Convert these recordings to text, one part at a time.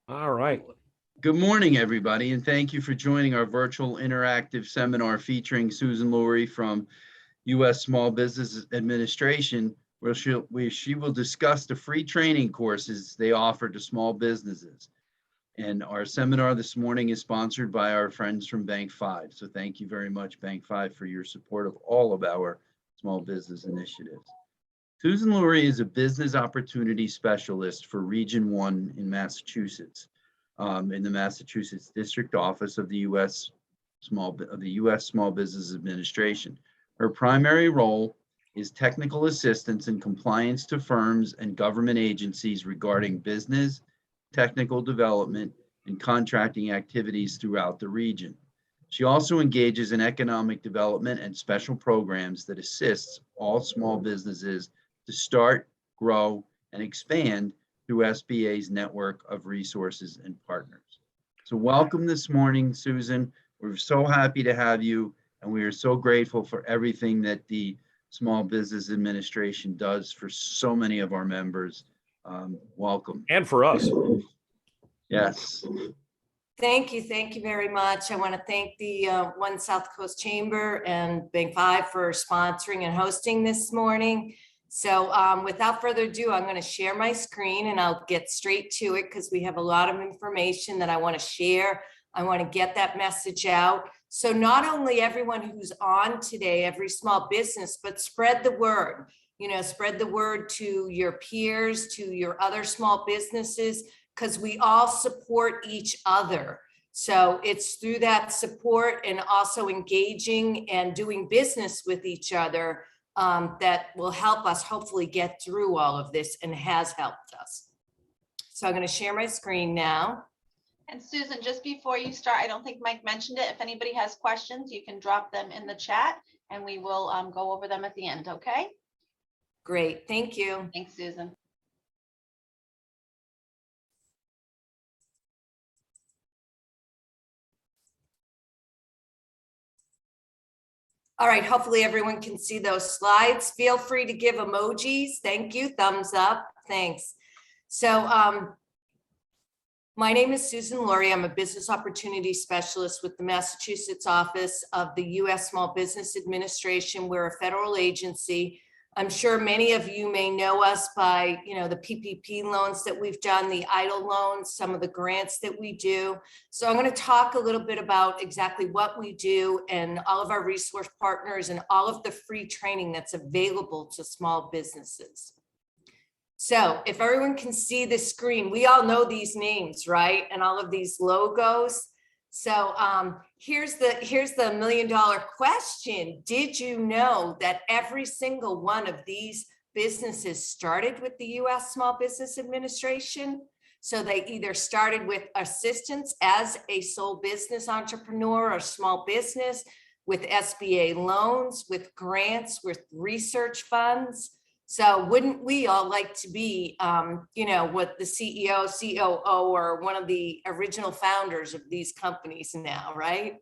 All right. Good morning, everybody, and thank you for joining our virtual interactive seminar featuring Susan Laurie from U.S. Small Business Administration, where she will discuss the free training courses they offer to small businesses. And our seminar this morning is sponsored by our friends from Bank 5. So thank you very much, Bank 5, for your support of all of our small business initiatives. Susan Laurie is a business opportunity specialist for Region 1 in Massachusetts, in the Massachusetts District Office of the U.S. Small Business Administration. Her primary role is technical assistance and compliance to firms and government agencies regarding business, technical development, and contracting activities throughout the region. She also engages in economic development and special programs that assists all small businesses to start, grow, and expand through SBA's network of resources and partners. So welcome this morning, Susan. We're so happy to have you, and we are so grateful for everything that the Small Business Administration does for so many of our members. Welcome. And for us. Yes. Thank you very much. I want to thank the One South Coast Chamber and Bank 5 for sponsoring and hosting this morning. So without further ado, I'm going to share my screen and I'll get straight to it because we have a lot of information that I want to share. I want to get that message out. So not only everyone who's on today, every small business, but spread the word, spread the word to your peers, to your other small businesses, because we all support each other. So it's through that support and also engaging and doing business with each other that will help us hopefully get through all of this and has helped us. So I'm going to share my screen now. And Susan, just before you start, I don't think Mike mentioned it. If anybody has questions, you can drop them in the chat and we will go over them at the end, okay? Great, thank you. Thanks, Susan. All right, hopefully everyone can see those slides. Feel free to give emojis. Thank you, thumbs up, thanks. So my name is Susan Laurie. I'm a business opportunity specialist with the Massachusetts office of the U.S. Small Business Administration. We're a federal agency. I'm sure many of you may know us by, the PPP loans that we've done, the EIDL loans, some of the grants that we do. So I'm going to talk a little bit about exactly what we do and all of our resource partners and all of the free training that's available to small businesses. So if everyone can see the screen, we all know these names, right? And all of these logos. So here's the $1 million question. Did you know that every single one of these businesses started with the U.S. Small Business Administration? So they either started with assistance as a sole business entrepreneur or small business, with SBA loans, with grants, with research funds. So wouldn't we all like to be, what the CEO, COO, or one of the original founders of these companies now, right?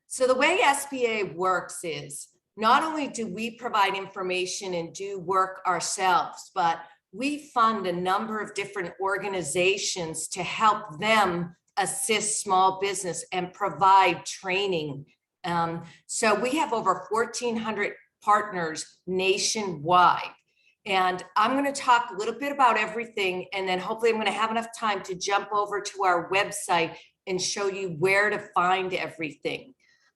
So the way SBA works is not only do we provide information and do work ourselves, but we fund a number of different organizations to help them assist small business and provide training. So we have over 1,400 partners nationwide. And I'm going to talk a little bit about everything, and then hopefully I'm going to have enough time to jump over to our website and show you where to find everything.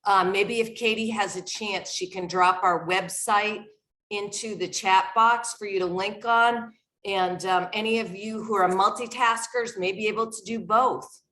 Maybe if Katie has a chance, she can drop our website into the chat box for you to link on. And any of you who are multitaskers may be able to do both.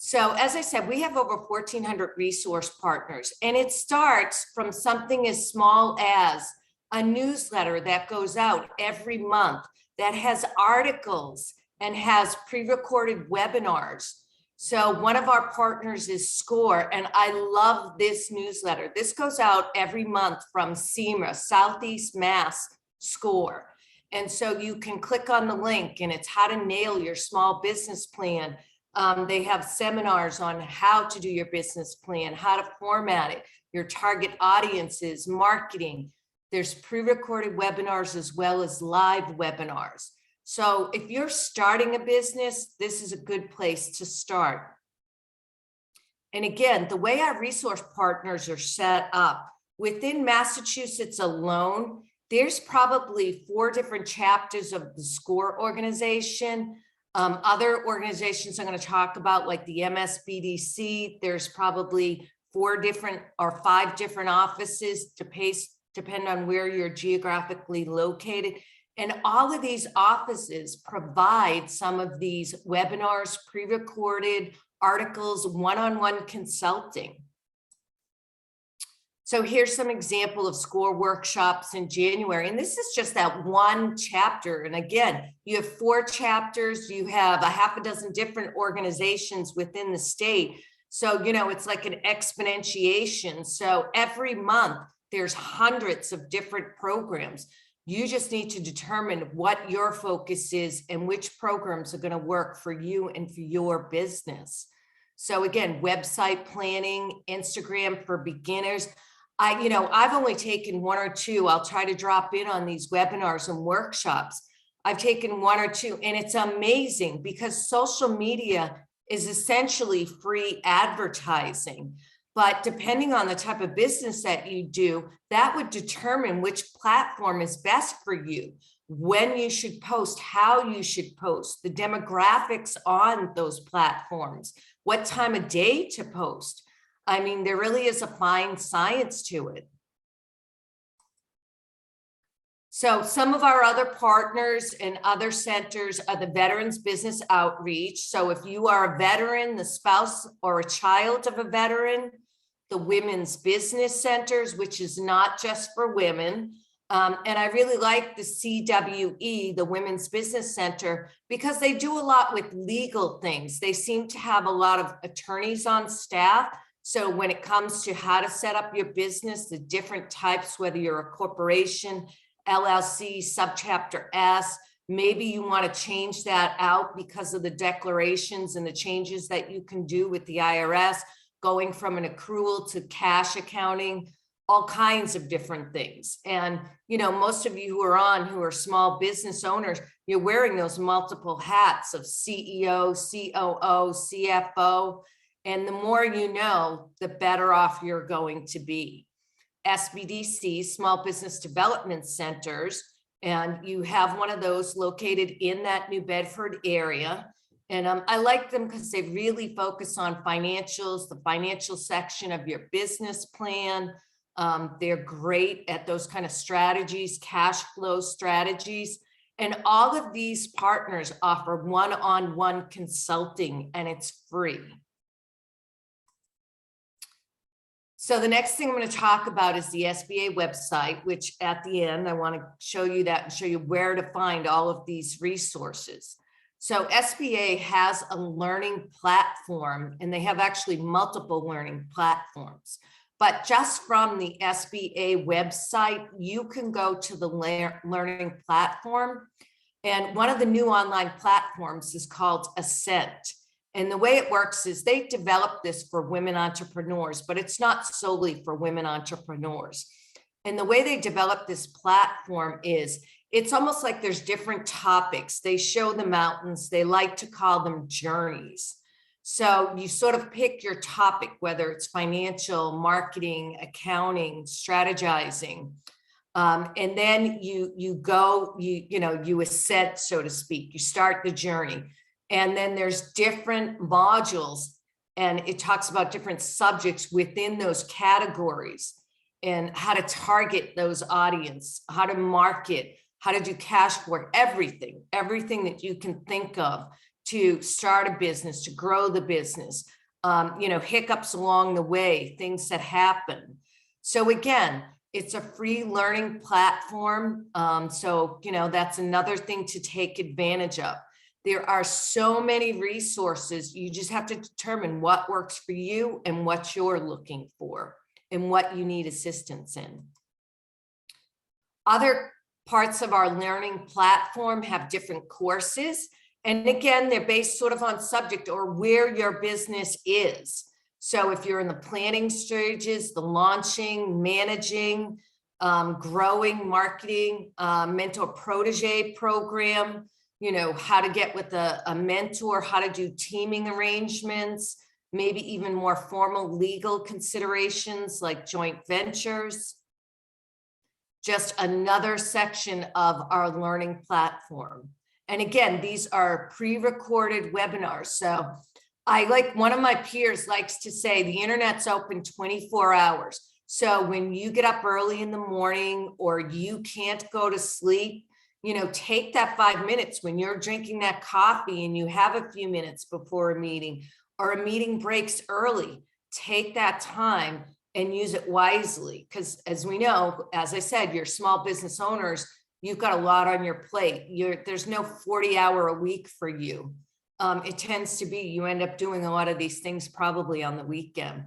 So as I said, we have over 1,400 resource partners, and it starts from something as small as a newsletter that goes out every month that has articles and has pre-recorded webinars. So one of our partners is SCORE, and I love this newsletter. This goes out every month from SEMA, Southeast Mass SCORE. And so you can click on the link, and it's how to nail your small business plan. They have seminars on how to do your business plan, how to format it, your target audiences, marketing, There's pre-recorded webinars as well as live webinars. So if you're starting a business, this is a good place to start. And again, the way our resource partners are set up, within Massachusetts alone, there's probably 4 different chapters of the SCORE organization. Other organizations I'm going to talk about, like the MSBDC, there's probably 4 different or 5 different offices depend on where you're geographically located. And all of these offices provide some of these webinars, pre-recorded articles, one-on-one consulting. So here's some example of SCORE workshops in January. And this is just that one chapter. And again, you have 4 chapters, you have a half a dozen different organizations within the state. So, you know, it's like an exponentiation. So every month there's hundreds of different programs. You just need to determine what your focus is and which programs are going to work for you and for your business. So again, website planning, Instagram for beginners. I've only taken 1 or 2. I'll try to drop in on these webinars and workshops. I've taken 1 or 2, and it's amazing because social media is essentially free advertising. But depending on the type of business that you do, that would determine which platform is best for you, when you should post, how you should post, the demographics on those platforms, what time of day to post. I mean, there really is a fine science to it. So some of our other partners and other centers are the Veterans Business Outreach. So if you are a veteran, the spouse or a child of a veteran, the Women's Business Centers, which is not just for women. And I really like the CWE, the Women's Business Center, because they do a lot with legal things. They seem to have a lot of attorneys on staff. So when it comes to how to set up your business, the different types, whether you're a corporation, LLC, subchapter S, maybe you want to change that out because of the declarations and the changes that you can do with the IRS, going from an accrual to cash accounting, all kinds of different things. And, you know, most of you who are small business owners, you're wearing those multiple hats of CEO, COO, CFO. And the more you know, the better off you're going to be. SBDC, Small Business Development Centers, and you have one of those located in that New Bedford area. And I like them because they really focus on financials, the financial section of your business plan. They're great at those kind of strategies, cash flow strategies. And all of these partners offer one-on-one consulting, and it's free. So the next thing I'm going to talk about is the SBA website, which at the end, I want to show you that and show you where to find all of these resources. So SBA has a learning platform, and they have actually multiple learning platforms. But just from the SBA website, you can go to the learning platform. And one of the new online platforms is called Ascent. And the way it works is they developed this for women entrepreneurs, but it's not solely for women entrepreneurs. And the way they developed this platform is it's almost like there's different topics. They show the mountains. They like to call them journeys. So you sort of pick your topic, whether it's financial, marketing, accounting, strategizing. And then you ascend, so to speak. You start the journey. And then there's different modules, and it talks about different subjects within those categories and how to target those audience, how to market, how to do cash flow, everything that you can think of to start a business, to grow the business, hiccups along the way, things that happen. So again, it's a free learning platform. So that's another thing to take advantage of. There are so many resources. You just have to determine what works for you and what you're looking for and what you need assistance in. Other parts of our learning platform have different courses. And again, they're based sort of on subject or where your business is. So if you're in the planning stages, the launching, managing, growing marketing, mentor protege program, how to get with a mentor, how to do teaming arrangements, maybe even more formal legal considerations like joint ventures. Just another section of our learning platform. And again, these are pre-recorded webinars. So one of my peers likes to say, the internet's open 24 hours. So when you get up early in the morning or you can't go to sleep, take that 5 minutes when you're drinking that coffee and you have a few minutes before a meeting, or a meeting breaks early, take that time and use it wisely. Because as we know, as I said, you're small business owners, you've got a lot on your plate. There's no 40-hour a week for you. It tends to be, you end up doing a lot of these things probably on the weekend.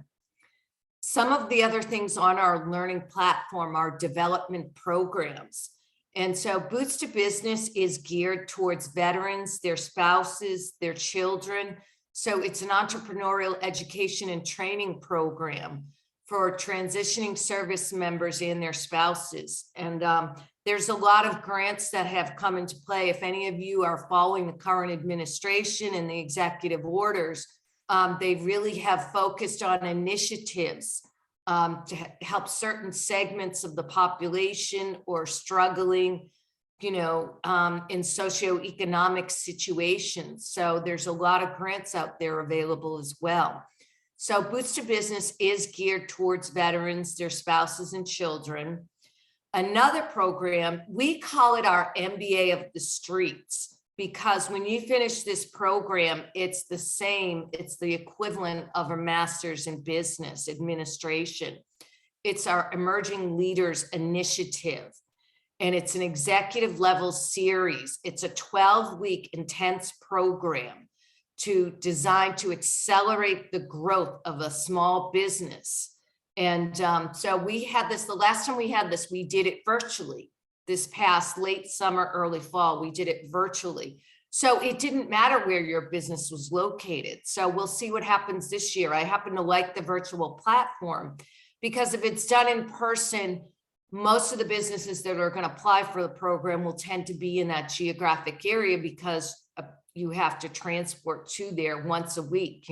Some of the other things on our learning platform are development programs. And so Boots to Business is geared towards veterans, their spouses, their children. So it's an entrepreneurial education and training program for transitioning service members and their spouses. And there's a lot of grants that have come into play. If any of you are following the current administration and the executive orders, they really have focused on initiatives to help certain segments of the population or struggling, in socioeconomic situations. So there's a lot of grants out there available as well. So Boots to Business is geared towards veterans, their spouses and children. Another program, we call it our MBA of the streets, because when you finish this program, it's the same, it's the equivalent of a master's in business administration. It's our Emerging Leaders Initiative, and it's an executive level series. It's a 12-week intense program designed to accelerate the growth of a small business. And so we had this, the last time we had this, we did it virtually. This past late summer, early fall, we did it virtually. So it didn't matter where your business was located. So we'll see what happens this year. I happen to like the virtual platform because if it's done in person, most of the businesses that are going to apply for the program will tend to be in that geographic area because you have to transport to there once a week,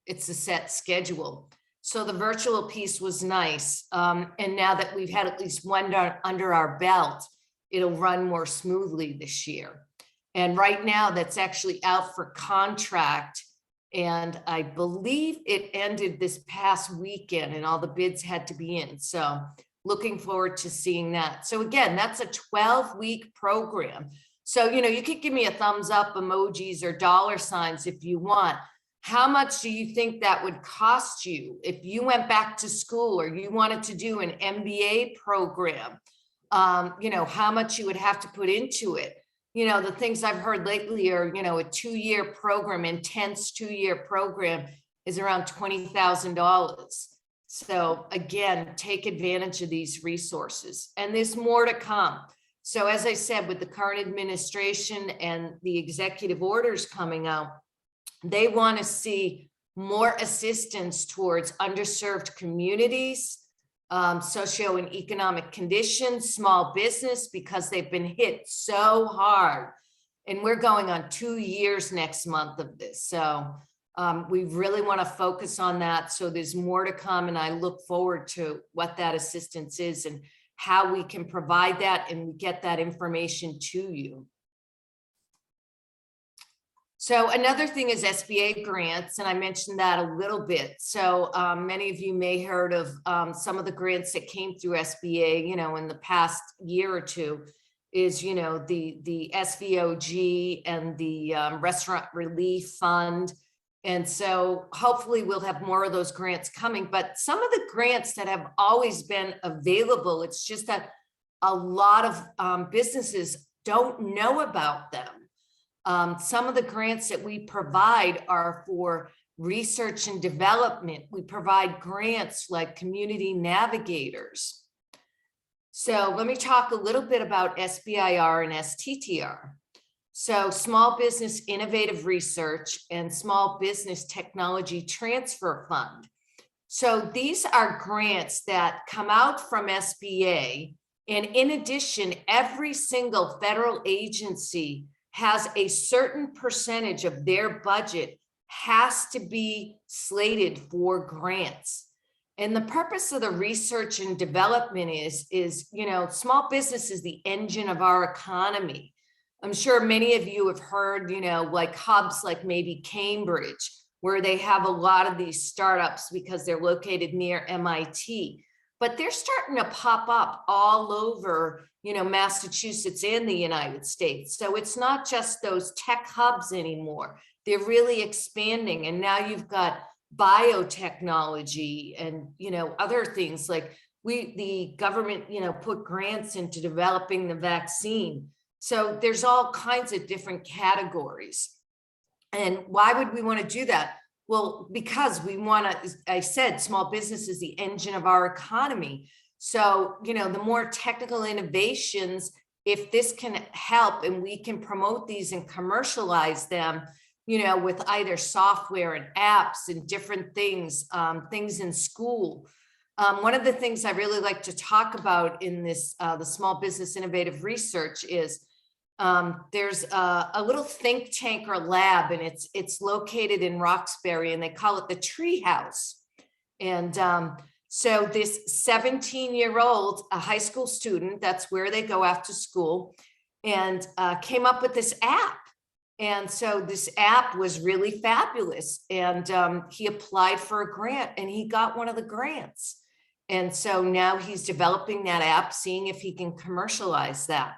it's a set schedule. So the virtual piece was nice. And now that we've had at least one under our belt, it'll run more smoothly this year. And right now that's actually out for contract. And I believe it ended this past weekend and all the bids had to be in. So looking forward to seeing that. So again, that's a 12-week program. So, you could give me a thumbs up, emojis, or $ if you want. How much do you think that would cost you if you went back to school or you wanted to do an MBA program? How much you would have to put into it? The things I've heard lately are, a 2-year program, intense 2-year program is around $20,000. So again, take advantage of these resources, and there's more to come. So as I said, with the current administration and the executive orders coming out, they want to see more assistance towards underserved communities, socio and economic conditions, small business, because they've been hit so hard. And we're going on 2 years next month of this. So we really want to focus on that. So there's more to come. And I look forward to what that assistance is and how we can provide that and get that information to you. So another thing is SBA grants, and I mentioned that a little bit. So many of you may heard of some of the grants that came through SBA, in the past year or two is, the SVOG and the Restaurant Relief Fund. And so hopefully we'll have more of those grants coming, but some of the grants that have always been available, it's just that a lot of businesses don't know about them. Some of the grants that we provide are for research and development. We provide grants like community navigators. So let me talk a little bit about SBIR and STTR. So Small Business Innovative Research and Small Business Technology Transfer Fund. So these are grants that come out from SBA. And in addition, every single federal agency has a certain percentage of their budget has to be slated for grants. And the purpose of the research and development is, small business is the engine of our economy. I'm sure many of you have heard, like hubs like maybe Cambridge, where they have a lot of these startups because they're located near MIT. But they're starting to pop up all over, Massachusetts and the United States. So it's not just those tech hubs anymore. They're really expanding. And now you've got biotechnology and, other things like the government, put grants into developing the vaccine. So there's all kinds of different categories. And why would we want to do that? Well, because we want to, I said, small business is the engine of our economy. So, the more technical innovations, if this can help and we can promote these and commercialize them, with either software and apps and different things, things in school. One of the things I really like to talk about in this, the Small Business Innovative Research is there's a little think tank or lab, and it's located in Roxbury, and they call it the Tree House. And so this 17-year-old, a high school student, that's where they go after school, and came up with this app. And so this app was really fabulous. And he applied for a grant and he got one of the grants. And so now he's developing that app, seeing if he can commercialize that.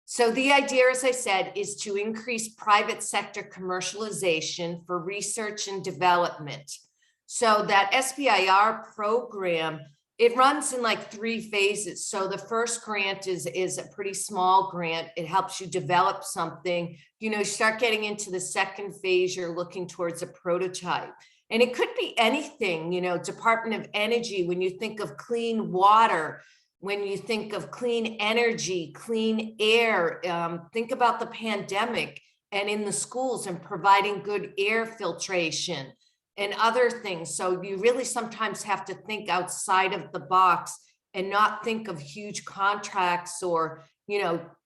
So the idea, as I said, is to increase private sector commercialization for research and development. So that SBIR program, it runs in like 3 phases. So the first grant is a pretty small grant. It helps you develop something. You start getting into the second phase, you're looking towards a prototype. And it could be anything, Department of Energy, when you think of clean water, when you think of clean energy, clean air, think about the pandemic and in the schools and providing good air filtration and other things. So you really sometimes have to think outside of the box and not think of huge contracts or,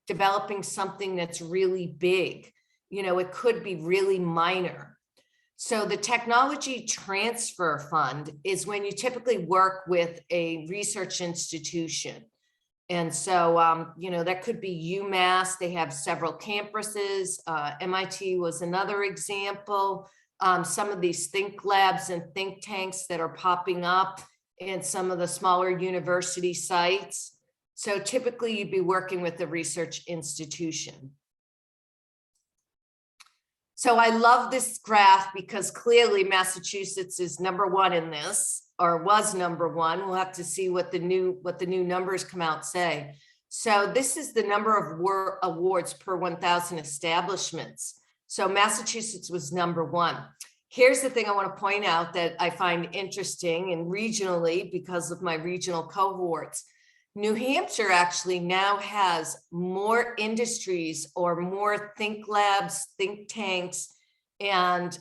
developing something that's really big. It could be really minor. So the Technology Transfer Fund is when you typically work with a research institution. And so, that could be UMass. They have several campuses. MIT was another example. Some of these think labs and think tanks that are popping up in some of the smaller university sites. So typically you'd be working with the research institution. So I love this graph because clearly Massachusetts is #1 in this, or was #1. We'll have to see what the new numbers come out say. So this is the number of awards per 1,000 establishments. So Massachusetts was #1. Here's the thing I want to point out that I find interesting, and regionally, because of my regional cohorts, New Hampshire actually now has more industries or more think labs, think tanks, and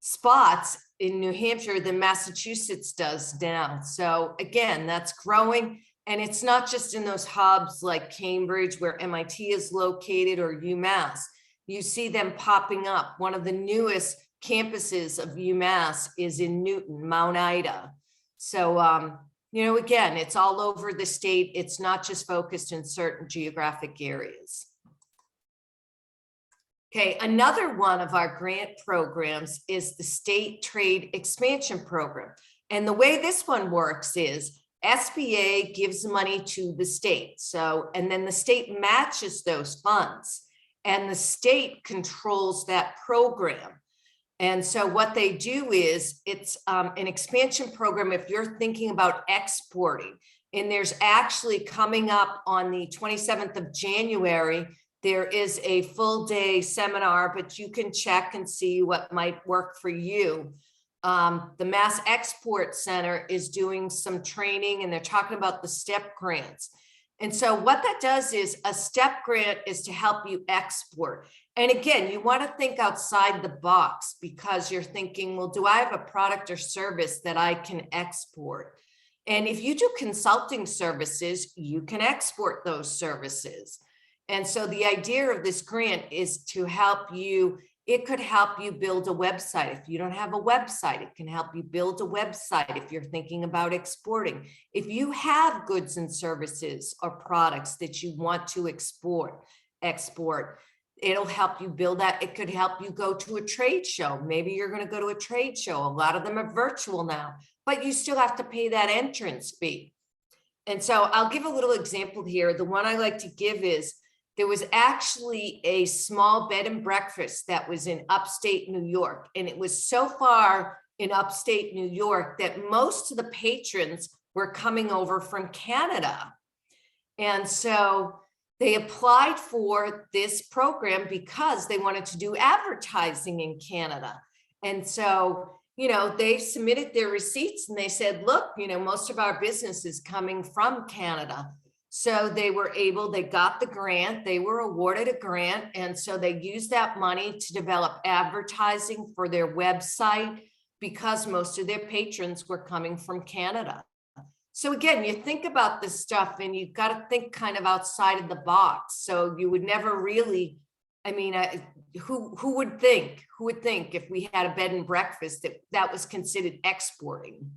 spots in New Hampshire than Massachusetts does now. So again, that's growing. And it's not just in those hubs like Cambridge, where MIT is located, or UMass. You see them popping up. One of the newest campuses of UMass is in Newton, Mount Ida. So, again, it's all over the state. It's not just focused in certain geographic areas. Okay, another one of our grant programs is the State Trade Expansion Program. And the way this one works is SBA gives money to the state. So, and then the state matches those funds, and the state controls that program. And so what they do is it's an expansion program if you're thinking about exporting. And there's actually coming up on the 27th of January, there is a full day seminar, but you can check and see what might work for you. The Mass Export Center is doing some training, and they're talking about the STEP grants. And so what that does is a STEP grant is to help you export. And again, you want to think outside the box because you're thinking, well, do I have a product or service that I can export? And if you do consulting services, you can export those services. And so the idea of this grant is to help you. It could help you build a website. If you don't have a website, it can help you build a website if you're thinking about exporting. If you have goods and services or products that you want to export, it'll help you build that. It could help you go to a trade show. Maybe you're going to go to a trade show. A lot of them are virtual now, but you still have to pay that entrance fee. And so I'll give a little example here. The one I like to give is there was actually a small bed and breakfast that was in upstate New York. And it was so far in upstate New York that most of the patrons were coming over from Canada. And so they applied for this program because they wanted to do advertising in Canada. And so, they submitted their receipts and they said, look, most of our business is coming from Canada. So they got the grant, they were awarded a grant. And so they used that money to develop advertising for their website because most of their patrons were coming from Canada. So again, you think about this stuff and you've got to think kind of outside of the box. So you would never really, who would think if we had a bed and breakfast that was considered exporting?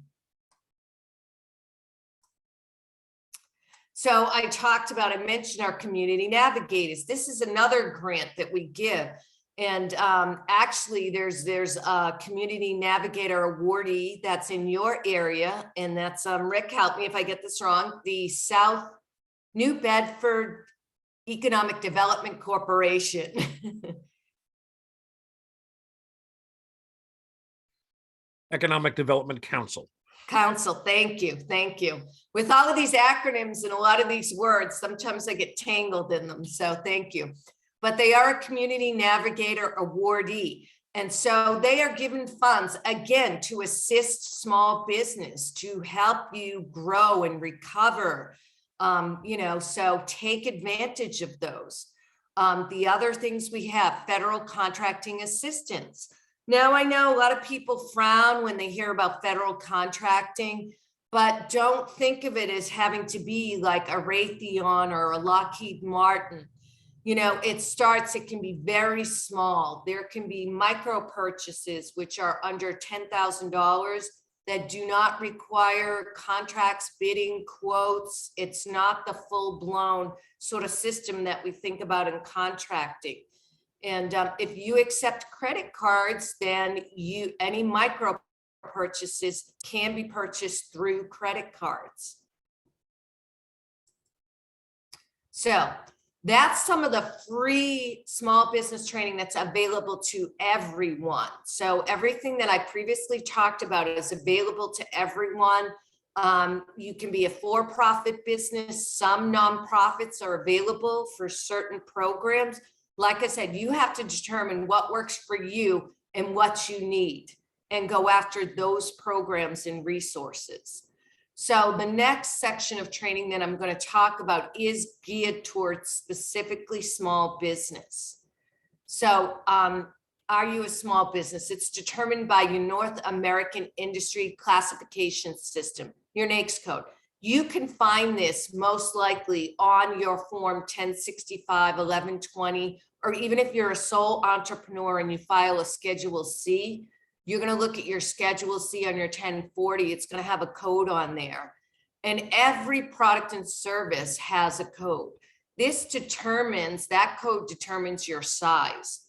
So I mentioned our community navigators. This is another grant that we give. And actually there's a community navigator awardee that's in your area. And that's Rick, help me if I get this wrong, the South New Bedford Economic Development Corporation. Economic Development Council. Council, thank you. With all of these acronyms and a lot of these words, sometimes I get tangled in them, so thank you. But they are a community navigator awardee. And so they are given funds, again, to assist small business, to help you grow and recover, so take advantage of those. The other things we have, federal contracting assistance. Now, I know a lot of people frown when they hear about federal contracting, but don't think of it as having to be like a Raytheon or a Lockheed Martin. It can be very small. There can be micro purchases, which are under $10,000 that do not require contracts, bidding, quotes. It's not the full blown sort of system that we think about in contracting. And if you accept credit cards, then any micro purchases can be purchased through credit cards. So that's some of the free small business training that's available to everyone. So everything that I previously talked about is available to everyone. You can be a for-profit business. Some nonprofits are available for certain programs. Like I said, you have to determine what works for you and what you need and go after those programs and resources. So the next section of training that I'm going to talk about is geared towards specifically small business. So are you a small business? It's determined by your North American Industry Classification System, your NAICS code. You can find this most likely on your Form 1065, 1120, or even if you're a sole entrepreneur and you file a Schedule C, you're going to look at your Schedule C on your 1040. It's going to have a code on there. And every product and service has a code. That code determines your size.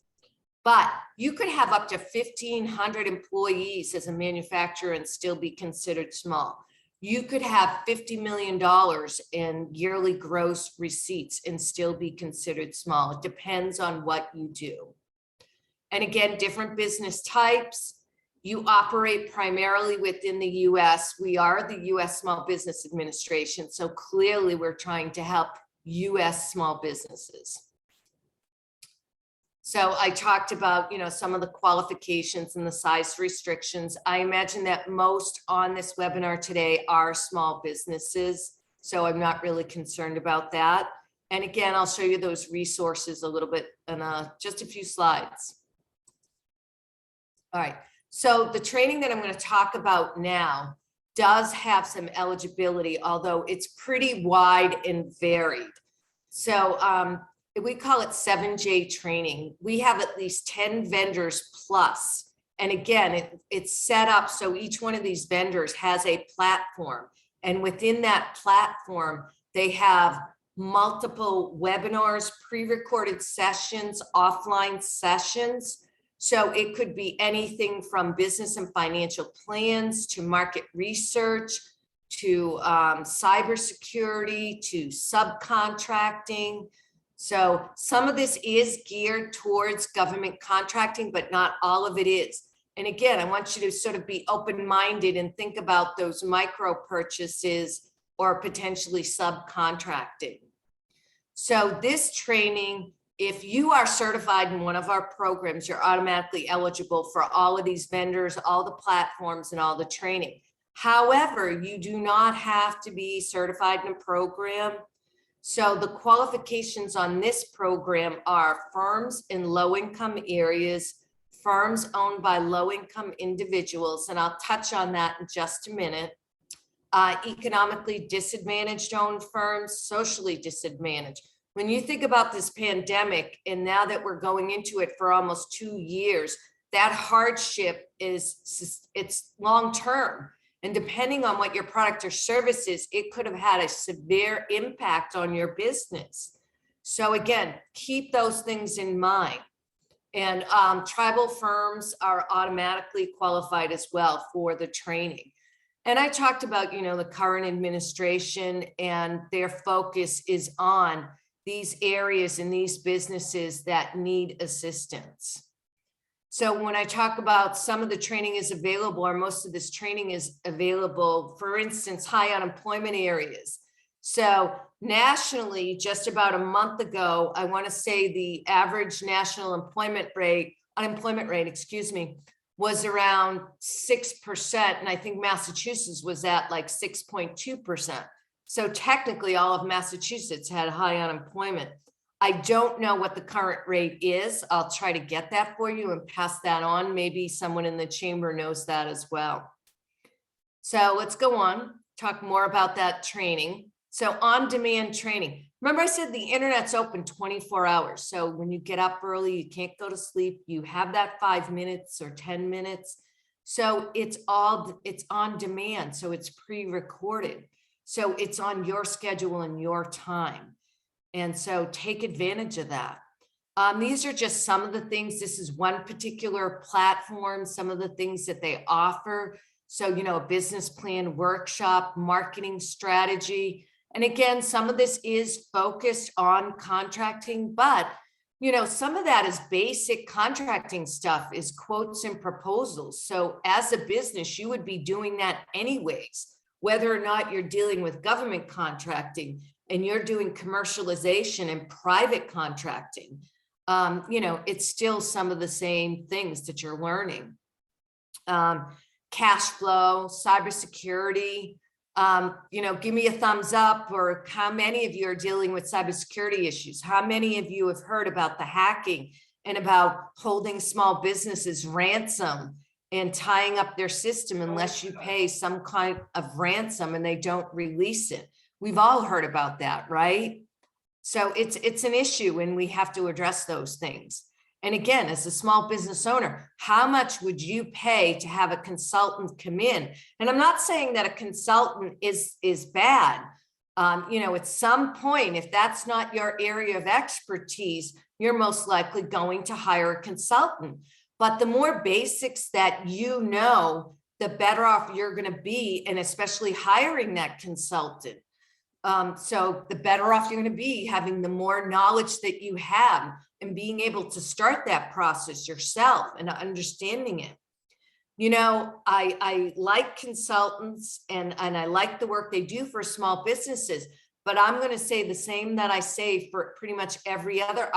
But you could have up to 1,500 employees as a manufacturer and still be considered small. You could have $50 million in yearly gross receipts and still be considered small. It depends on what you do. And again, different business types. You operate primarily within the US. We are the US Small Business Administration. So clearly we're trying to help US small businesses. So I talked about, some of the qualifications and the size restrictions. I imagine that most on this webinar today are small businesses. So I'm not really concerned about that. And again, I'll show you those resources a little bit in just a few slides. All right, so the training that I'm going to talk about now does have some eligibility, although it's pretty wide and varied. So we call it 7J training. We have at least 10 vendors plus. And again, it's set up so each one of these vendors has a platform. And within that platform, they have multiple webinars, pre-recorded sessions, offline sessions. So it could be anything from business and financial plans to market research, to cybersecurity, to subcontracting. So some of this is geared towards government contracting, but not all of it is. And again, I want you to sort of be open-minded and think about those micro purchases or potentially subcontracting. So this training, if you are certified in one of our programs, you're automatically eligible for all of these vendors, all the platforms, and all the training. However, you do not have to be certified in a program. So the qualifications on this program are firms in low-income areas, firms owned by low-income individuals, and I'll touch on that in just a minute. Economically disadvantaged owned firms, socially disadvantaged. When you think about this pandemic, and now that we're going into it for almost 2 years, that hardship it's long-term. And depending on what your product or service is, it could have had a severe impact on your business. So again, keep those things in mind. And tribal firms are automatically qualified as well for the training. And I talked about, the current administration and their focus is on these areas and these businesses that need assistance. So when I talk about some of the training is available, or most of this training is available, for instance, high unemployment areas. So nationally, just about a month ago, I want to say the average national unemployment rate, was around 6%. And I think Massachusetts was at like 6.2%. So technically all of Massachusetts had high unemployment. I don't know what the current rate is. I'll try to get that for you and pass that on. Maybe someone in the chamber knows that as well. So let's go on, talk more about that training. So on-demand training. Remember I said the internet's open 24 hours. So when you get up early, you can't go to sleep, you have that 5 minutes or 10 minutes. So it's on demand. So it's pre-recorded. So it's on your schedule and your time. And so take advantage of that. These are just some of the things. This is one particular platform, some of the things that they offer. So, a business plan workshop, marketing strategy. And again, some of this is focused on contracting, but, some of that is basic contracting stuff, is quotes and proposals. So as a business, you would be doing that anyways, whether or not you're dealing with government contracting and you're doing commercialization and private contracting. It's still some of the same things that you're learning. Cash flow, cybersecurity, give me a thumbs up, or how many of you are dealing with cybersecurity issues? How many of you have heard about the hacking and about holding small businesses ransom and tying up their system unless you pay some kind of ransom and they don't release it? We've all heard about that, right? So it's an issue and we have to address those things. And again, as a small business owner, how much would you pay to have a consultant come in? And I'm not saying that a consultant is bad. At some point, if that's not your area of expertise, you're most likely going to hire a consultant. But the more basics that the better off you're going to be, and especially hiring that consultant. So the better off you're going to be having the more knowledge that you have and being able to start that process yourself and understanding it. I like consultants and I like the work they do for small businesses, but I'm going to say the same that I say for pretty much every other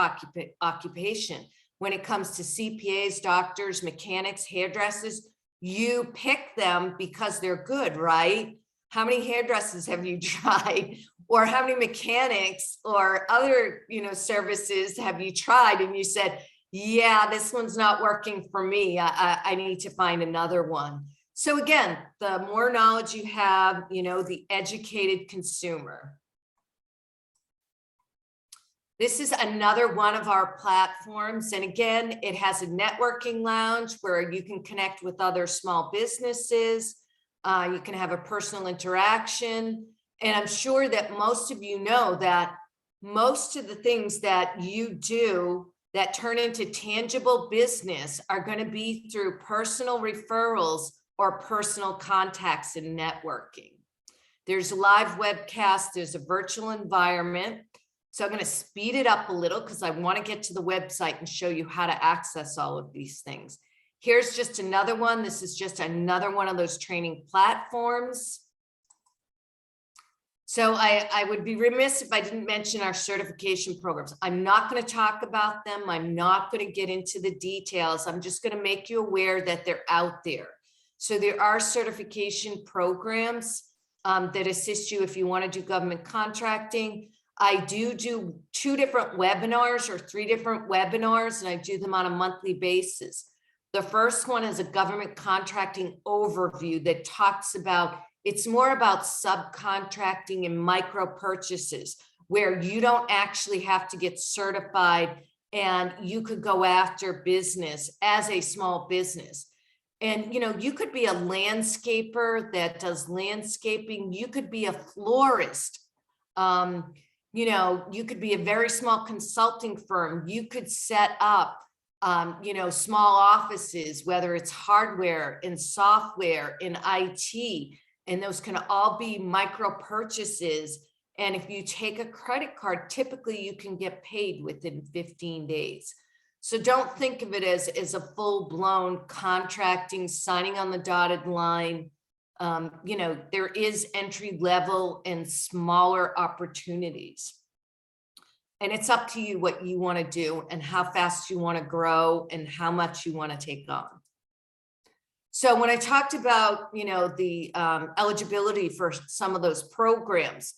occupation. When it comes to CPAs, doctors, mechanics, hairdressers, you pick them because they're good, right? How many hairdressers have you tried? Or how many mechanics or other, services have you tried and you said, yeah, this one's not working for me. I need to find another one. So again, the more knowledge you have, the educated consumer. This is another one of our platforms. And again, it has a networking lounge where you can connect with other small businesses. You can have a personal interaction. And I'm sure that most of you know that most of the things that you do that turn into tangible business are going to be through personal referrals or personal contacts and networking. There's live webcasts, there's a virtual environment. So I'm going to speed it up a little because I want to get to the website and show you how to access all of these things. Here's just another one. This is just another one of those training platforms. So I would be remiss if I didn't mention our certification programs. I'm not going to talk about them. I'm not going to get into the details. I'm just going to make you aware that they're out there. So there are certification programs that assist you if you want to do government contracting. I do 2 different webinars or 3 different webinars, and I do them on a monthly basis. The first one is a government contracting overview that talks about, it's more about subcontracting and micro purchases where you don't actually have to get certified and you could go after business as a small business. And, you could be a landscaper that does landscaping. You could be a florist. You could be a very small consulting firm. You could set up, small offices, whether it's hardware and software and IT, and those can all be micro purchases. And if you take a credit card, typically you can get paid within 15 days. So don't think of it as a full-blown contracting, signing on the dotted line. There is entry level and smaller opportunities. And it's up to you what you want to do and how fast you want to grow and how much you want to take on. So when I talked about, the eligibility for some of those programs,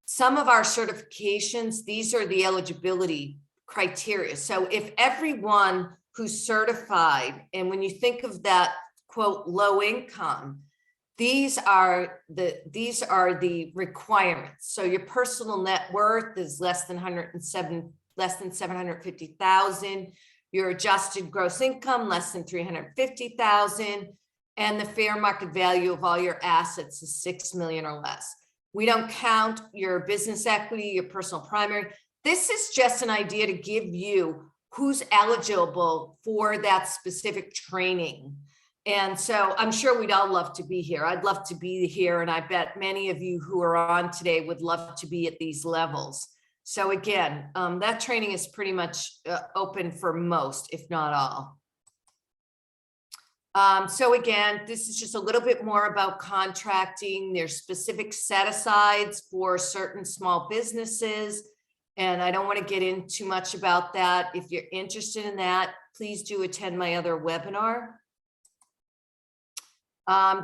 some of our certifications, these are the eligibility criteria. So if everyone who's certified, and when you think of that, quote, low income, these are the requirements. So your personal net worth is less than 750,000. Your adjusted gross income less than 350,000, and the fair market value of all your assets is 6 million or less. We don't count your business equity, your personal primary. This is just an idea to give you who's eligible for that specific training. And so I'm sure we'd all love to be here. I'd love to be here. And I bet many of you who are on today would love to be at these levels. So again, that training is pretty much open for most, if not all. So again, this is just a little bit more about contracting. There's specific set-asides for certain small businesses. And I don't want to get in too much about that. If you're interested in that, please do attend my other webinar.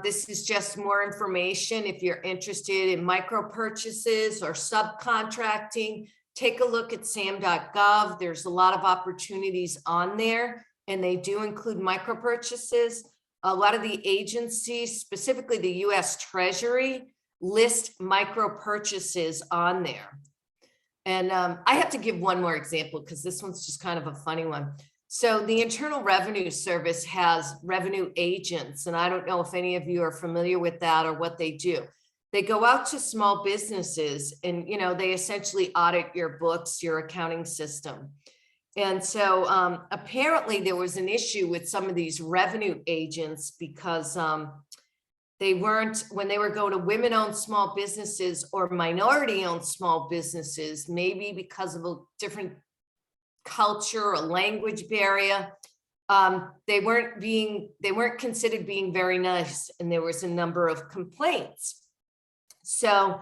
This is just more information. If you're interested in micro purchases or subcontracting, take a look at sam.gov. There's a lot of opportunities on there, and they do include micro purchases. A lot of the agencies, specifically the US Treasury, list micro purchases on there. And I have to give one more example because this one's just kind of a funny one. So the Internal Revenue Service has revenue agents, and I don't know if any of you are familiar with that or what they do. They go out to small businesses and, they essentially audit your books, your accounting system. And so apparently there was an issue with some of these revenue agents because they weren't, when they were going to women-owned small businesses or minority-owned small businesses, maybe because of a different culture or language barrier, they weren't considered being very nice, and there was a number of complaints. So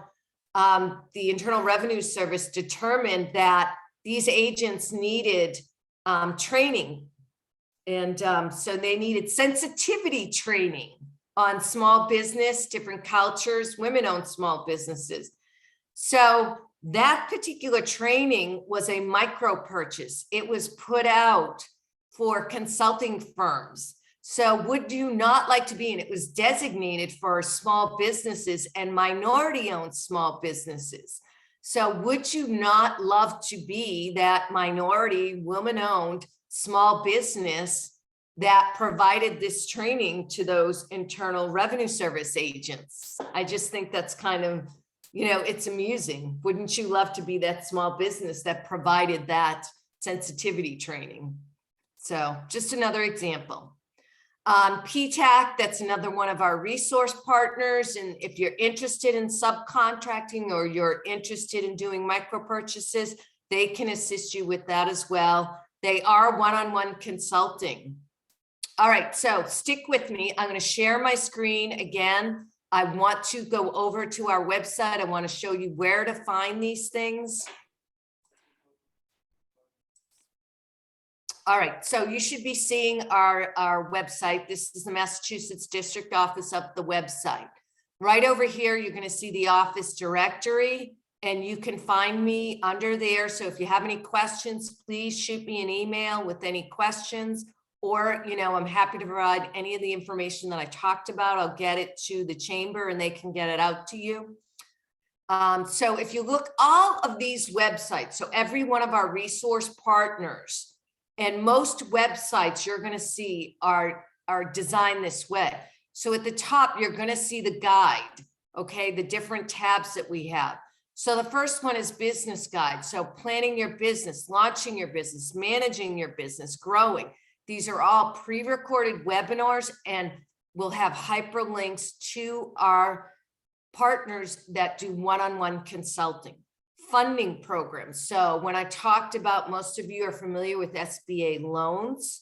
the Internal Revenue Service determined that these agents needed training, and so they needed sensitivity training on small business, different cultures, women-owned small businesses. So that particular training was a micro purchase. It was put out for consulting firms. So would you not like to be, and it was designated for small businesses and minority-owned small businesses. So would you not love to be that minority, woman-owned small business that provided this training to those Internal Revenue Service agents? I just think that's kind of, you know, it's amusing. Wouldn't you love to be that small business that provided that sensitivity training? So just another example. PTAC, that's another one of our resource partners. And if you're interested in subcontracting or you're interested in doing micro purchases, they can assist you with that as well. They are one-on-one consulting. All right, so stick with me. I'm going to share my screen again. I want to go over to our website. I want to show you where to find these things. All right, so you should be seeing our website. This is the Massachusetts District Office of the website. Right over here, you're going to see the office directory, and you can find me under there. So if you have any questions, please shoot me an email with any questions, or, you know, I'm happy to provide any of the information that I talked about. I'll get it to the chamber and they can get it out to you. So if you look, all of these websites, so every one of our resource partners, and most websites you're going to see are designed this way. So at the top, you're going to see the guide, okay, the different tabs that we have. So the first one is business guide. So planning your business, launching your business, managing your business, growing. These are all pre-recorded webinars, and we'll have hyperlinks to our partners that do one-on-one consulting. Funding programs. So when I talked about, most of you are familiar with SBA loans,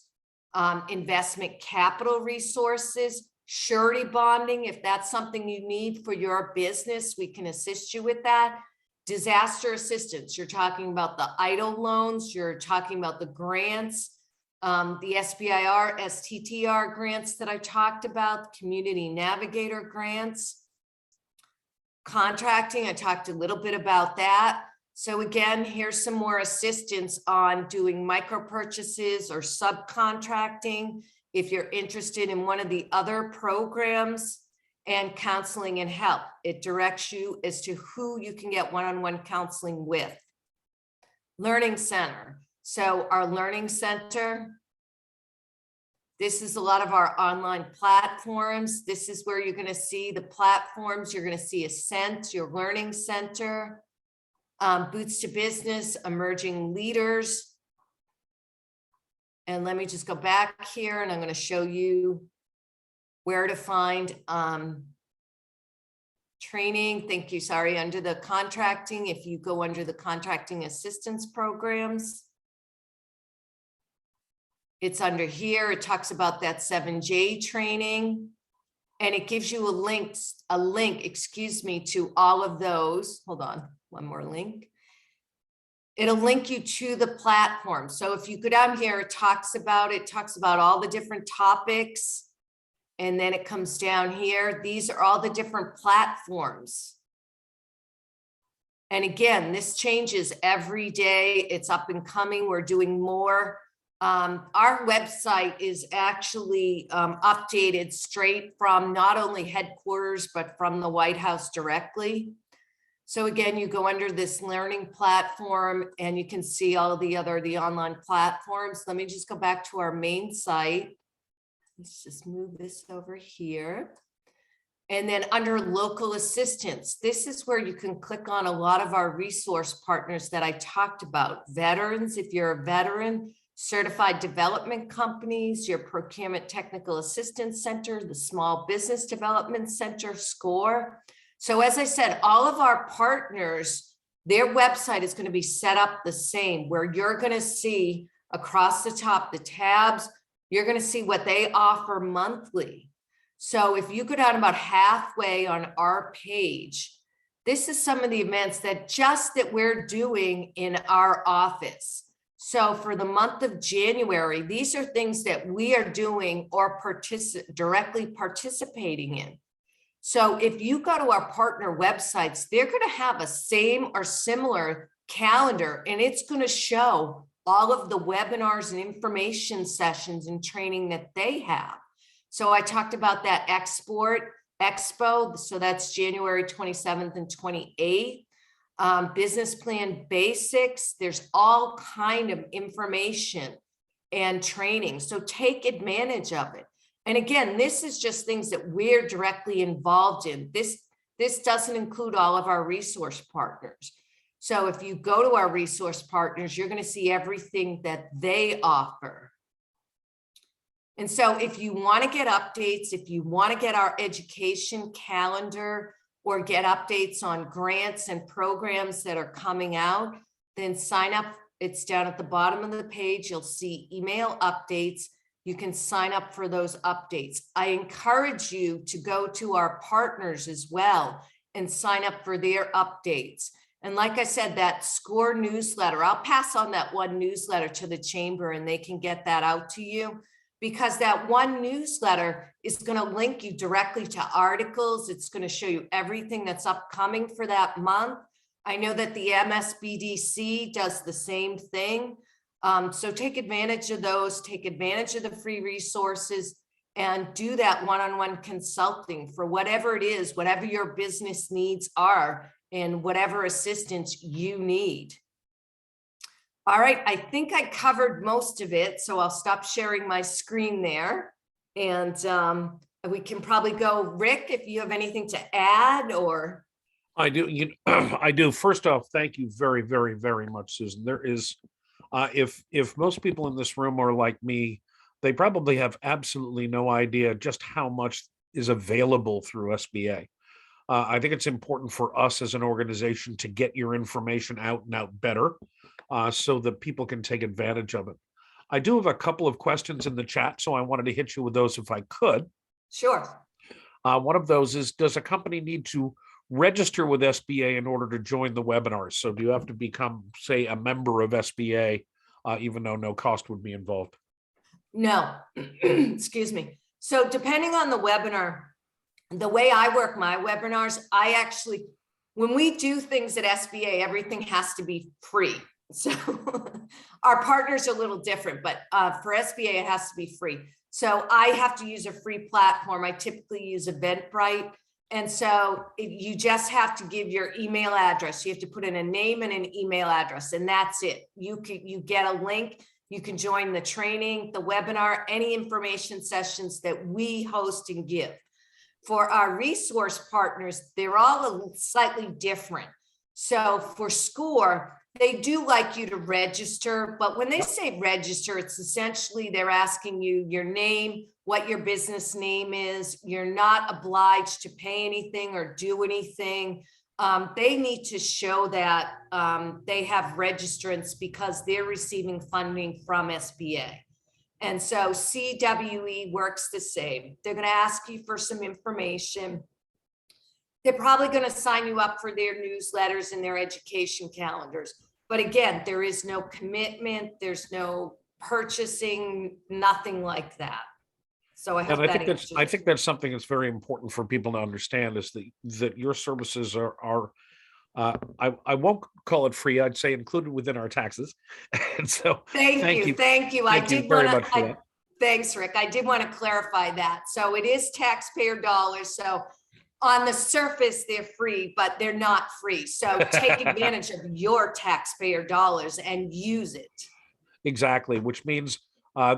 investment capital resources, surety bonding. If that's something you need for your business, we can assist you with that. Disaster assistance. You're talking about the EIDL loans. You're talking about the grants, the SBIR, STTR grants that I talked about, community navigator grants. Contracting, I talked a little bit about that. So again, here's some more assistance on doing micro purchases or subcontracting. If you're interested in one of the other programs, and counseling and help, it directs you as to who you can get one-on-one counseling with. Learning Center. So our Learning Center, this is a lot of our online platforms. This is where you're going to see the platforms. You're going to see Ascent, your Learning Center, Boots to Business, Emerging Leaders. And let me just go back here and I'm going to show you where to find training. Thank you. Sorry, under the contracting, if you go under the contracting assistance programs, it's under here. It talks about that 7J training, and it gives you a link, excuse me, to all of those. Hold on, one more link. It'll link you to the platform. So if you go down here, it talks about all the different topics, and then it comes down here. These are all the different platforms. And again, this changes every day. It's up and coming. We're doing more. Our website is actually updated straight from not only headquarters, but from the White House directly. So again, you go under this learning platform and you can see all of the online platforms. Let me just go back to our main site. Let's just move this over here. And then under local assistance, this is where you can click on a lot of our resource partners that I talked about. Veterans, if you're a veteran, certified development companies, your procurement technical assistance center, the small business development center, SCORE. So as I said, all of our partners, their website is going to be set up the same, where you're going to see across the top, the tabs, you're going to see what they offer monthly. So if you go down about halfway on our page, this is some of the events that we're doing in our office. So for the month of January, these are things that we are doing or directly participating in. So if you go to our partner websites, they're going to have a same or similar calendar, and it's going to show all of the webinars and information sessions and training that they have. So I talked about that Expo, so that's January 27th and 28th. Business plan basics, there's all kind of information and training. So take advantage of it. And again, this is just things that we're directly involved in. This doesn't include all of our resource partners. So if you go to our resource partners, you're going to see everything that they offer. And so if you want to get updates, if you want to get our education calendar or get updates on grants and programs that are coming out, then sign up. It's down at the bottom of the page. You'll see email updates. You can sign up for those updates. I encourage you to go to our partners as well and sign up for their updates. And like I said, that SCORE newsletter, I'll pass on that one newsletter to the chamber and they can get that out to you, because that one newsletter is going to link you directly to articles. It's going to show you everything that's upcoming for that month. I know that the MSBDC does the same thing. So take advantage of those, take advantage of the free resources, and do that one-on-one consulting for whatever it is, whatever your business needs are, and whatever assistance you need. All right, I think I covered most of it, so I'll stop sharing my screen there. And we can probably go, Rick, if you have anything to add or. I do. I do. First off, thank you very, very, very much, Susan. There is, if most people in this room are like me, they probably have absolutely no idea just how much is available through SBA. I think it's important for us as an organization to get your information out and out better, so that people can take advantage of it. I do have a couple of questions in the chat, so I wanted to hit you with those if I could. Sure. One of those is, does a company need to register with SBA in order to join the webinars? So do you have to become, say, a member of SBA, even though no cost would be involved? No, excuse me. So depending on the webinar, the way I work my webinars, I actually, when we do things at SBA, everything has to be free. So our partners are a little different, but for SBA, it has to be free. So I have to use a free platform. I typically use Eventbrite. And so you just have to give your email address. You have to put in a name and an email address, and that's it. You get a link. You can join the training, the webinar, any information sessions that we host and give. For our resource partners, they're all slightly different. So for SCORE, they do like you to register, but when they say register, it's essentially they're asking you your name, what your business name is. You're not obliged to pay anything or do anything. They need to show that they have registrants because they're receiving funding from SBA. And so CWE works the same. They're going to ask you for some information. They're probably going to sign you up for their newsletters and their education calendars. But again, there is no commitment. There's no purchasing, nothing like that. So I hope And that I think that's something that's very important for people to understand, is that your services are I won't call it free. I'd say included within our taxes. And so Thank you. Thank you very much for that. Thanks, Rick. I did want to clarify that. So it is taxpayer dollars. So on the surface, they're free, but they're not free. So take advantage of your taxpayer dollars and use it. Exactly, which means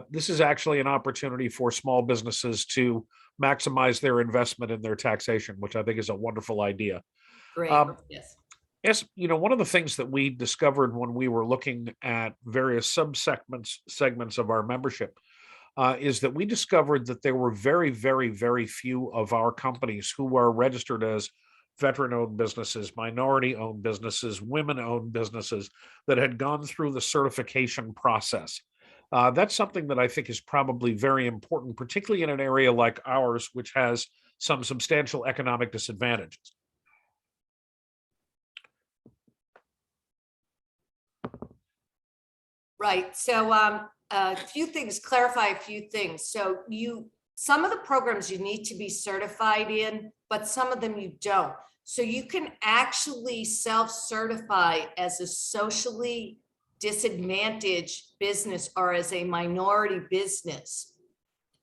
this is actually an opportunity for small businesses to maximize their investment in their taxation, which I think is a wonderful idea. Great. Yes. Yes, one of the things that we discovered when we were looking at various segments of our membership is that we discovered that there were very, very, very few of our companies who are registered as veteran-owned businesses, minority-owned businesses, women-owned businesses that had gone through the certification process. That's something that I think is probably very important, particularly in an area like ours, which has some substantial economic disadvantages. Right. So a few things, clarify a few things. So some of the programs you need to be certified in, but some of them you don't. So you can actually self-certify as a socially disadvantaged business or as a minority business.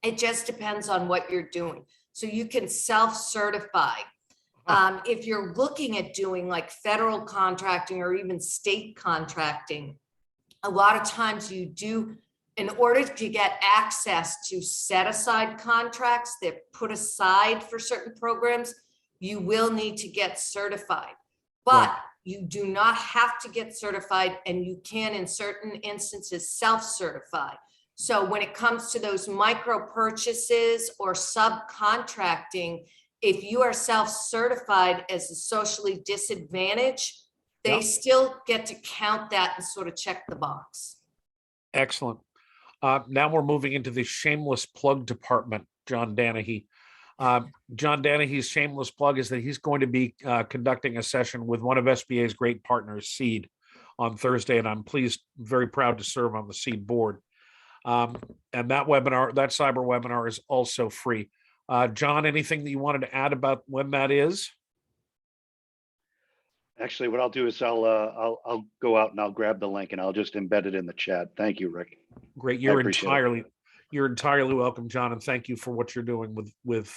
It just depends on what you're doing. So you can self-certify. If you're looking at doing like federal contracting or even state contracting, a lot of times you do, in order to get access to set aside contracts that put aside for certain programs, you will need to get certified. But Right. you do not have to get certified, and you can, in certain instances, self-certify. So when it comes to those micro purchases or subcontracting, if you are self-certified as a socially disadvantaged, they Yep. still get to count that and sort of check the box. Excellent. Now we're moving into the shameless plug department, John Danahy. John Danahy's shameless plug is that he's going to be conducting a session with one of SBA's great partners, Seed, on Thursday, and I'm very proud to serve on the Seed board. And that webinar, that cyber webinar, is also free. John, anything that you wanted to add about when that is? Actually, what I'll do is I'll go out and I'll grab the link and I'll just embed it in the chat. Thank you, Rick. Great. I appreciate it. You're entirely welcome, John, and thank you for what you're doing with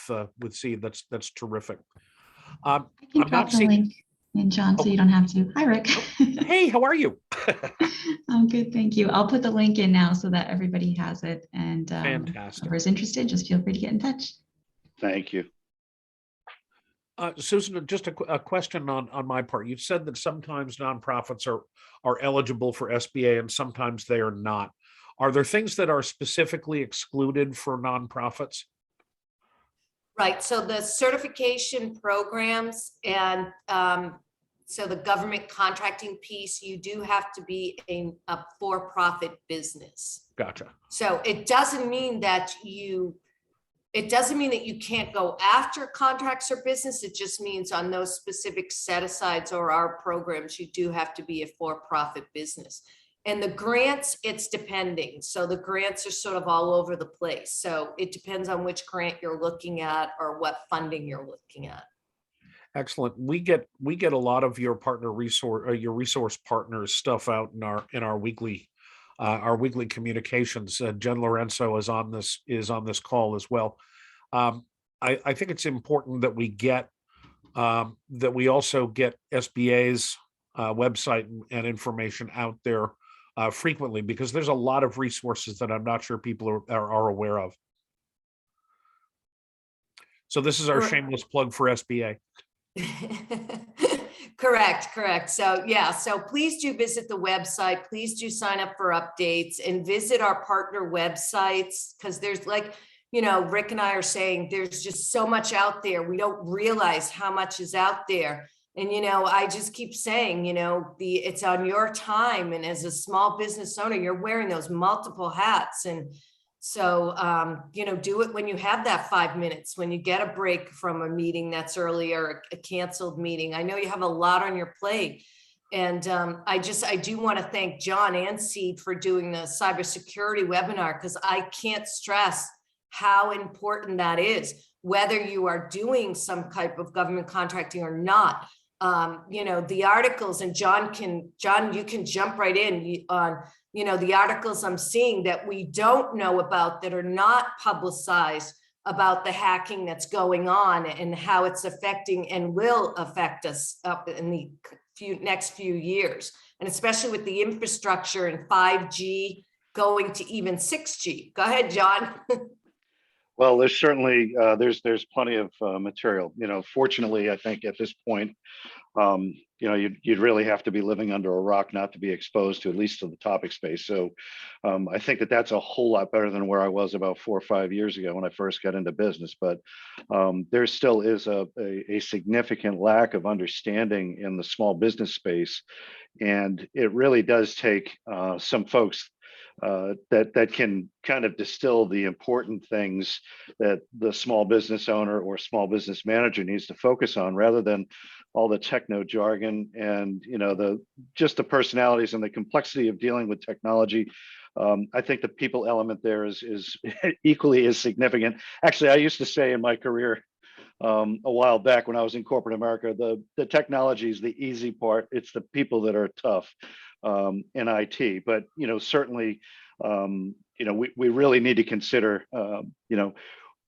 Seed. That's terrific. I can I'm drop not the seeing. link in, John, so you don't have to. Hi, Rick. Hey, how are you? I'm good, thank you. I'll put the link in now so that everybody has it. And Fantastic. whoever's interested, just feel free to get in touch. Thank you. Susan, just a question on my part. You've said that sometimes nonprofits are eligible for SBA and sometimes they are not. Are there things that are specifically excluded for nonprofits? Right, so the certification programs and so the government contracting piece, you do have to be a for-profit business. Gotcha. So it doesn't mean that you can't go after contracts or business. It just means on those specific set-asides or our programs, you do have to be a for-profit business. And the grants, it's depending. So the grants are sort of all over the place. So it depends on which grant you're looking at or what funding you're looking at. Excellent. We get a lot of your your resource partners stuff out in our weekly communications. Jen Lorenzo is on this call as well. I think it's important that we also get SBA's website and information out there frequently, because there's a lot of resources that I'm not sure people are aware of. So this is our shameless plug for SBA. Correct. So yeah, so please do visit the website. Please do sign up for updates and visit our partner websites, because there's Rick and I are saying there's just so much out there. We don't realize how much is out there. And, I just keep saying, it's on your time. And as a small business owner, you're wearing those multiple hats. And so, do it when you have that 5 minutes, when you get a break from a meeting that's early or a canceled meeting. I know you have a lot on your plate. And I do want to thank John and Seed for doing the cybersecurity webinar, because I can't stress how important that is, whether you are doing some type of government contracting or not. The articles, and John, you can jump right in on, the articles I'm seeing that we don't know about, that are not publicized, about the hacking that's going on and how it's affecting and will affect us up in the next few years. And especially with the infrastructure and 5G going to even 6G. Go ahead, John. Well, there's certainly there's plenty of material. Fortunately, I think at this point, you'd really have to be living under a rock not to be exposed to at least to the topic space. So I think that's a whole lot better than where I was about 4 or 5 years ago when I first got into business. But there still is a significant lack of understanding in the small business space, and it really does take some folks that can kind of distill the important things that the small business owner or small business manager needs to focus on, rather than all the techno jargon and the personalities and the complexity of dealing with technology. I think the people element there is equally as significant. Actually, I used to say in my career a while back when I was in corporate America, the technology is the easy part. It's the people that are tough in IT. But certainly, we really need to consider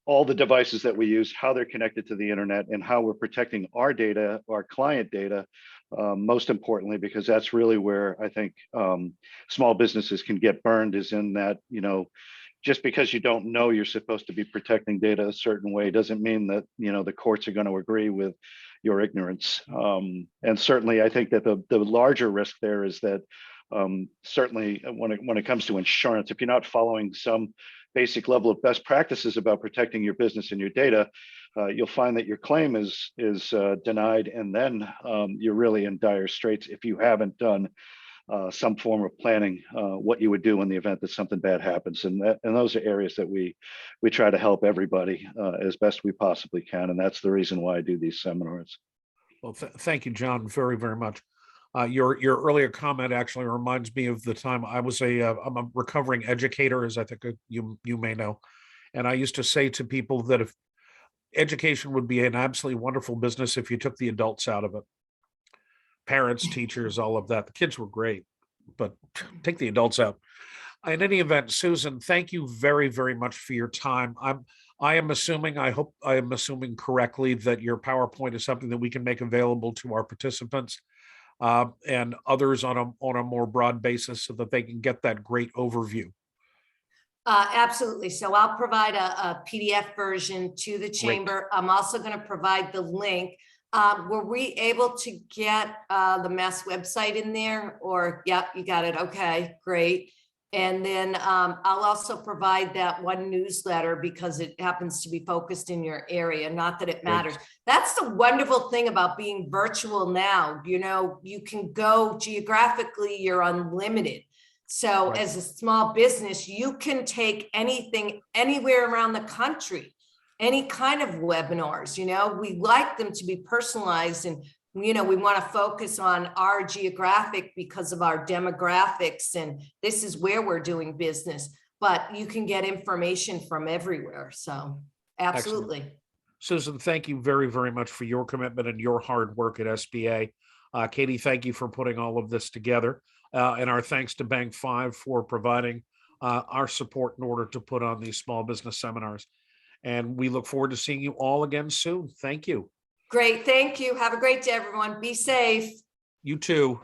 all the devices that we use, how they're connected to the internet, and how we're protecting our data, our client data, most importantly, because that's really where I think small businesses can get burned, is in that, just because you don't know you're supposed to be protecting data a certain way doesn't mean that, the courts are going to agree with your ignorance. And certainly, I think that the larger risk there is that certainly when it comes to insurance, if you're not following some basic level of best practices about protecting your business and your data, you'll find that your claim is denied, and then you're really in dire straits if you haven't done some form of planning what you would do in the event that something bad happens. And those are areas that we try to help everybody as best we possibly can, and that's the reason why I do these seminars. Well, thank you, John, very, very much. Your earlier comment actually reminds me of the time I'm a recovering educator, as I think you may know, and I used to say to people that if education would be an absolutely wonderful business if you took the adults out of it, parents, teachers, all of that. The kids were great, but take the adults out. In any event, Susan, thank you very, very much for your time. I hope I am assuming correctly that your PowerPoint is something that we can make available to our participants and others on a more broad basis so that they can get that great overview. Absolutely. So I'll provide a PDF version to the chamber. I'm also going to provide the link. Were we able to get the Mass website in there? Or, yep, you got it. Okay, great. And then I'll also provide that one newsletter because it happens to be focused in your area. Not that it matters. That's the wonderful thing about being virtual now. You can go geographically, you're unlimited. So as a small business, you can take anything anywhere around the country, any kind of webinars. We like them to be personalized, and we want to focus on our geographic because of our demographics, and this is where we're doing business, but you can get information from everywhere. So absolutely. Excellent. Susan, thank you very, very much for your commitment and your hard work at SBA. Katie, thank you for putting all of this together. And our thanks to Bank 5 for providing our support in order to put on these small business seminars. And we look forward to seeing you all again soon. Thank you. Great. Thank you. Have a great day, everyone. Be safe. You too.